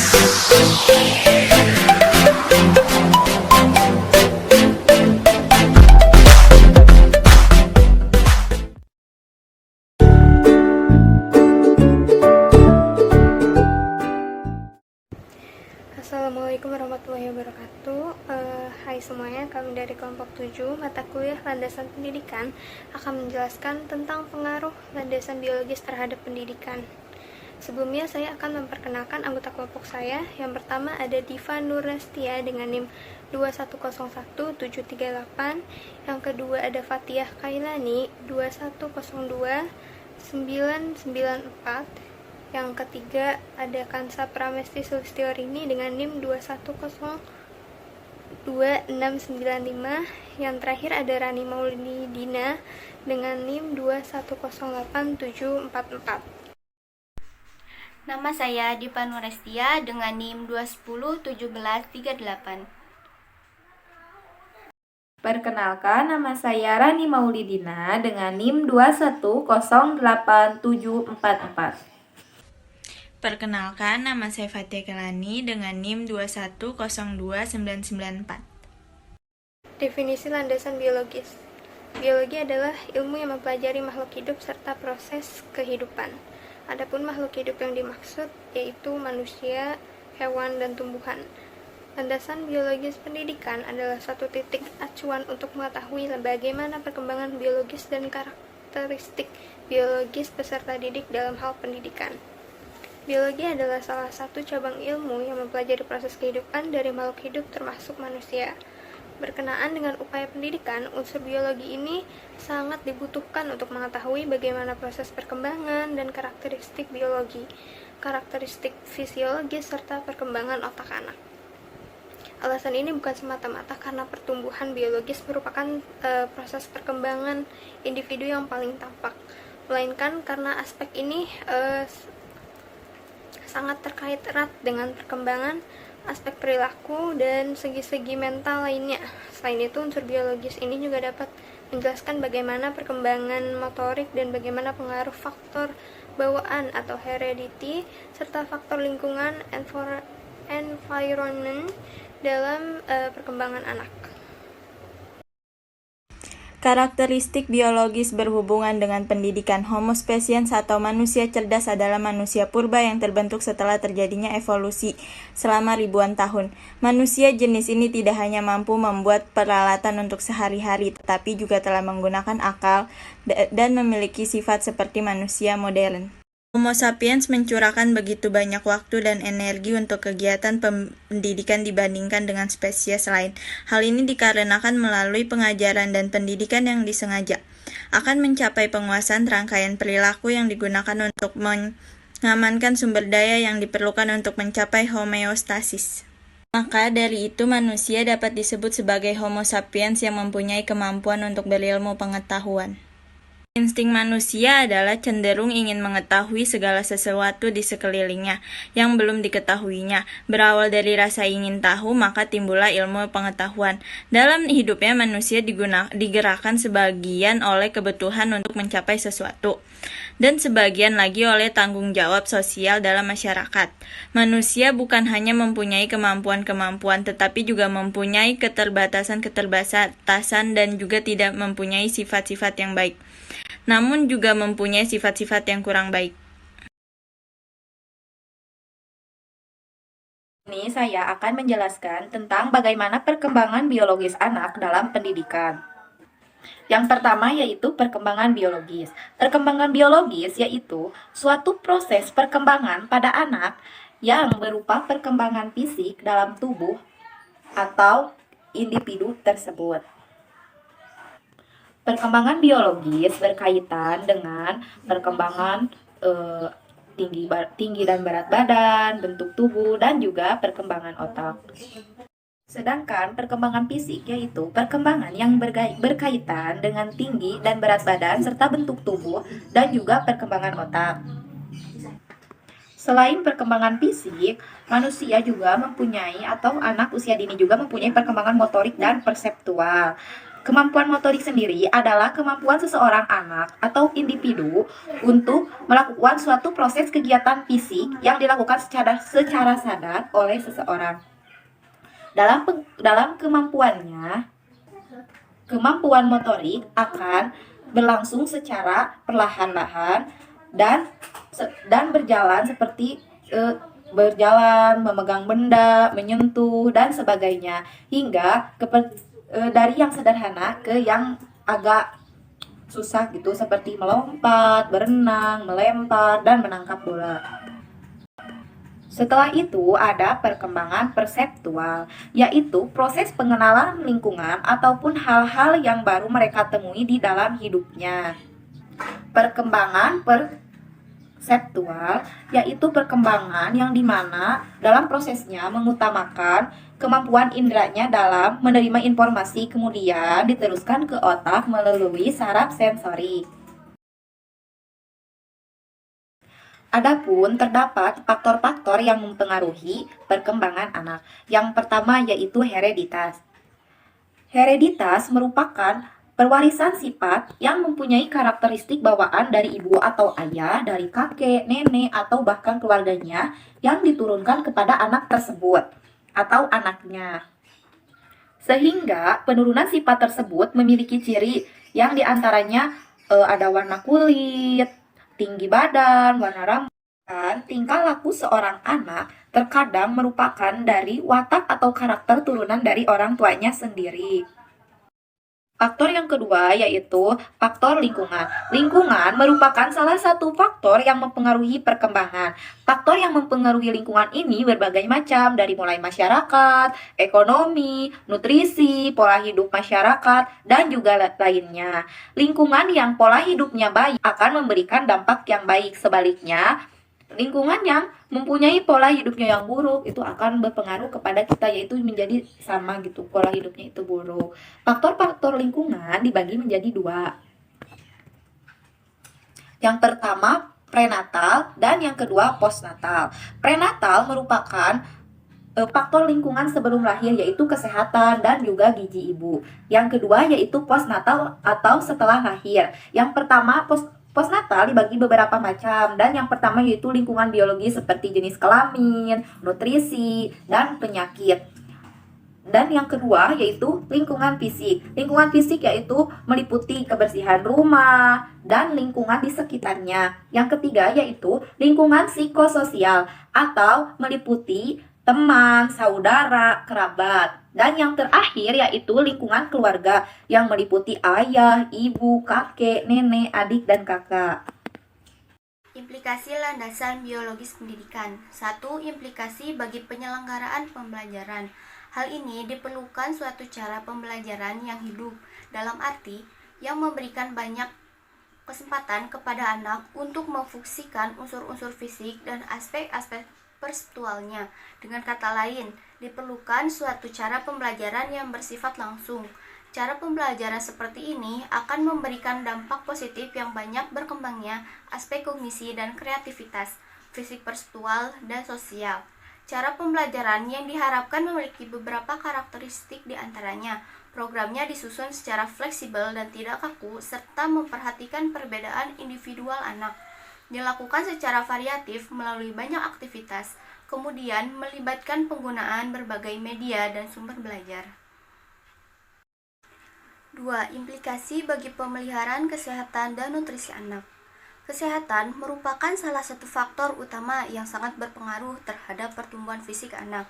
Assalamualaikum warahmatullahi wabarakatuh. Hai semuanya, kami dari kelompok 7 mata kuliah landasan pendidikan akan menjelaskan tentang pengaruh landasan biologis terhadap pendidikan. Sebelumnya saya akan memperkenalkan anggota kelompok saya. Yang pertama ada Diva Nurrestia dengan NIM 2101738. Yang kedua ada Fathiah Kailani 2102994. Yang ketiga ada Kansa Pramesti Sulistiorini dengan NIM 2102695. Yang terakhir ada Rani Maulidina dengan NIM 2108744. Nama saya Diva Nurrestia dengan NIM 2101738. Perkenalkan, nama saya Rani Maulidina dengan NIM 2108744. Perkenalkan, nama saya Fathiah Kailani dengan NIM 2102994. Definisi landasan biologis. Biologi adalah ilmu yang mempelajari makhluk hidup serta proses kehidupan. Adapun makhluk hidup yang dimaksud yaitu manusia, hewan, dan tumbuhan. Landasan biologis pendidikan adalah suatu titik acuan untuk mengetahui bagaimana perkembangan biologis dan karakteristik biologis peserta didik dalam hal pendidikan. Biologi adalah salah satu cabang ilmu yang mempelajari proses kehidupan dari makhluk hidup termasuk manusia. Berkenaan dengan upaya pendidikan, unsur biologi ini sangat dibutuhkan untuk mengetahui bagaimana proses perkembangan dan karakteristik biologi, karakteristik fisiologis, serta perkembangan otak anak. Alasan ini bukan semata-mata karena pertumbuhan biologis merupakan proses perkembangan individu yang paling tampak, melainkan karena aspek ini sangat terkait erat dengan perkembangan aspek perilaku dan segi-segi mental lainnya. Selain itu, unsur biologis ini juga dapat menjelaskan bagaimana perkembangan motorik dan bagaimana pengaruh faktor bawaan atau heredity serta faktor lingkungan environment dalam perkembangan anak. Karakteristik biologis berhubungan dengan pendidikan. Homo sapiens atau manusia cerdas adalah manusia purba yang terbentuk setelah terjadinya evolusi selama ribuan tahun. Manusia jenis ini tidak hanya mampu membuat peralatan untuk sehari-hari, tetapi juga telah menggunakan akal dan memiliki sifat seperti manusia modern. Homo sapiens mencurahkan begitu banyak waktu dan energi untuk kegiatan pendidikan dibandingkan dengan spesies lain. Hal ini dikarenakan melalui pengajaran dan pendidikan yang disengaja akan mencapai penguasaan rangkaian perilaku yang digunakan untuk mengamankan sumber daya yang diperlukan untuk mencapai homeostasis. Maka dari itu manusia dapat disebut sebagai Homo sapiens yang mempunyai kemampuan untuk berilmu pengetahuan. Insting manusia adalah cenderung ingin mengetahui segala sesuatu di sekelilingnya yang belum diketahuinya. Berawal dari rasa ingin tahu, maka timbullah ilmu pengetahuan. Dalam hidupnya, manusia digerakkan sebagian oleh kebutuhan untuk mencapai sesuatu, dan sebagian lagi oleh tanggung jawab sosial dalam masyarakat. Manusia bukan hanya mempunyai kemampuan-kemampuan, tetapi juga mempunyai keterbatasan dan juga tidak mempunyai sifat-sifat yang baik, namun juga mempunyai sifat-sifat yang kurang baik. Ini saya akan menjelaskan tentang bagaimana perkembangan biologis anak dalam pendidikan. Yang pertama yaitu perkembangan biologis. Perkembangan biologis yaitu suatu proses perkembangan pada anak yang berupa perkembangan fisik dalam tubuh atau individu tersebut. Perkembangan biologis berkaitan dengan perkembangan tinggi dan berat badan, bentuk tubuh, dan juga perkembangan otak. Sedangkan perkembangan fisik yaitu perkembangan yang berkaitan dengan tinggi dan berat badan serta bentuk tubuh dan juga perkembangan otak. Selain perkembangan fisik, manusia juga mempunyai atau anak usia dini juga mempunyai perkembangan motorik dan perseptual. Kemampuan motorik sendiri adalah kemampuan seseorang anak atau individu untuk melakukan suatu proses kegiatan fisik yang dilakukan secara sadar oleh seseorang. Dalam kemampuannya, kemampuan motorik akan berlangsung secara perlahan-lahan dan berjalan seperti berjalan, memegang benda, menyentuh dan sebagainya, hingga dari yang sederhana ke yang agak susah gitu, seperti melompat, berenang, melempar dan menangkap bola. Setelah itu ada perkembangan perseptual, yaitu proses pengenalan lingkungan ataupun hal-hal yang baru mereka temui di dalam hidupnya. Perkembangan perseptual yaitu perkembangan yang dimana dalam prosesnya mengutamakan kemampuan inderanya dalam menerima informasi kemudian diteruskan ke otak melalui saraf sensori. Adapun terdapat faktor-faktor yang mempengaruhi perkembangan anak. Yang pertama yaitu hereditas. Hereditas merupakan perwarisan sifat yang mempunyai karakteristik bawaan dari ibu atau ayah, dari kakek, nenek, atau bahkan keluarganya yang diturunkan kepada anak tersebut atau anaknya. Sehingga penurunan sifat tersebut memiliki ciri yang diantaranya ada warna kulit, tinggi badan, warna rambut, dan tingkah laku seorang anak terkadang merupakan dari watak atau karakter turunan dari orang tuanya sendiri. Faktor yang kedua yaitu faktor lingkungan. Lingkungan merupakan salah satu faktor yang mempengaruhi perkembangan. Faktor yang mempengaruhi lingkungan ini berbagai macam, dari mulai masyarakat, ekonomi, nutrisi, pola hidup masyarakat, dan juga lainnya. Lingkungan yang pola hidupnya baik akan memberikan dampak yang baik. Sebaliknya, lingkungan yang mempunyai pola hidupnya yang buruk itu akan berpengaruh kepada kita, yaitu menjadi sama gitu, pola hidupnya itu buruk. Faktor-faktor lingkungan dibagi menjadi dua. Yang pertama prenatal dan yang kedua postnatal. Prenatal merupakan faktor lingkungan sebelum lahir, yaitu kesehatan dan juga gizi ibu. Yang kedua yaitu postnatal atau setelah lahir. Yang pertama postnatal dibagi beberapa macam, dan yang pertama yaitu lingkungan biologis seperti jenis kelamin, nutrisi, dan penyakit. Dan yang kedua yaitu lingkungan fisik. Lingkungan fisik yaitu meliputi kebersihan rumah dan lingkungan di sekitarnya. Yang ketiga yaitu lingkungan psikososial atau meliputi teman, saudara, kerabat. Dan yang terakhir yaitu lingkungan keluarga yang meliputi ayah, ibu, kakek, nenek, adik, dan kakak. Implikasi landasan biologis pendidikan. 1. Implikasi bagi penyelenggaraan pembelajaran. Hal ini diperlukan suatu cara pembelajaran yang hidup, dalam arti yang memberikan banyak kesempatan kepada anak untuk memfungsikan unsur-unsur fisik dan aspek-aspek perseptualnya. Dengan kata lain, diperlukan suatu cara pembelajaran yang bersifat langsung. Cara pembelajaran seperti ini akan memberikan dampak positif yang banyak berkembangnya aspek kognisi dan kreativitas, fisik perseptual, dan sosial. Cara pembelajaran yang diharapkan memiliki beberapa karakteristik diantaranya. Programnya disusun secara fleksibel dan tidak kaku, serta memperhatikan perbedaan individual anak. Dilakukan secara variatif melalui banyak aktivitas, kemudian melibatkan penggunaan berbagai media dan sumber belajar. 2. Implikasi bagi pemeliharaan kesehatan dan nutrisi anak. Kesehatan merupakan salah satu faktor utama yang sangat berpengaruh terhadap pertumbuhan fisik anak.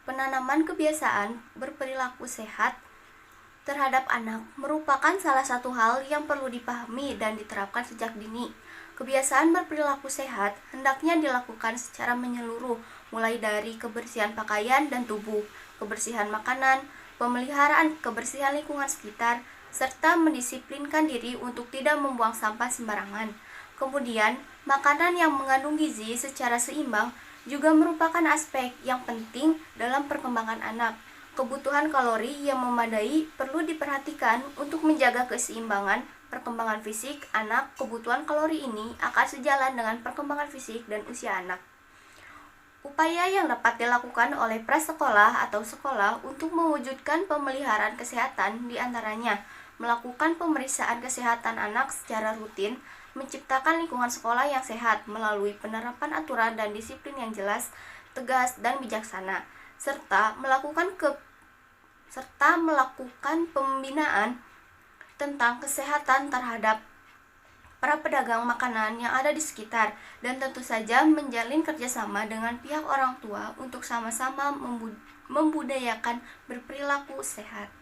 Penanaman kebiasaan berperilaku sehat terhadap anak merupakan salah satu hal yang perlu dipahami dan diterapkan sejak dini. Kebiasaan berperilaku sehat hendaknya dilakukan secara menyeluruh, mulai dari kebersihan pakaian dan tubuh, kebersihan makanan, pemeliharaan kebersihan lingkungan sekitar, serta mendisiplinkan diri untuk tidak membuang sampah sembarangan. Kemudian, makanan yang mengandung gizi secara seimbang juga merupakan aspek yang penting dalam perkembangan anak. Kebutuhan kalori yang memadai perlu diperhatikan untuk menjaga keseimbangan perkembangan fisik anak. Kebutuhan kalori ini akan sejalan dengan perkembangan fisik dan usia anak. Upaya yang dapat dilakukan oleh prasekolah atau sekolah untuk mewujudkan pemeliharaan kesehatan diantaranya melakukan pemeriksaan kesehatan anak secara rutin, menciptakan lingkungan sekolah yang sehat melalui penerapan aturan dan disiplin yang jelas, tegas, dan bijaksana, serta melakukan pembinaan tentang kesehatan terhadap para pedagang makanan yang ada di sekitar, dan tentu saja menjalin kerjasama dengan pihak orang tua untuk sama-sama membudayakan berperilaku sehat.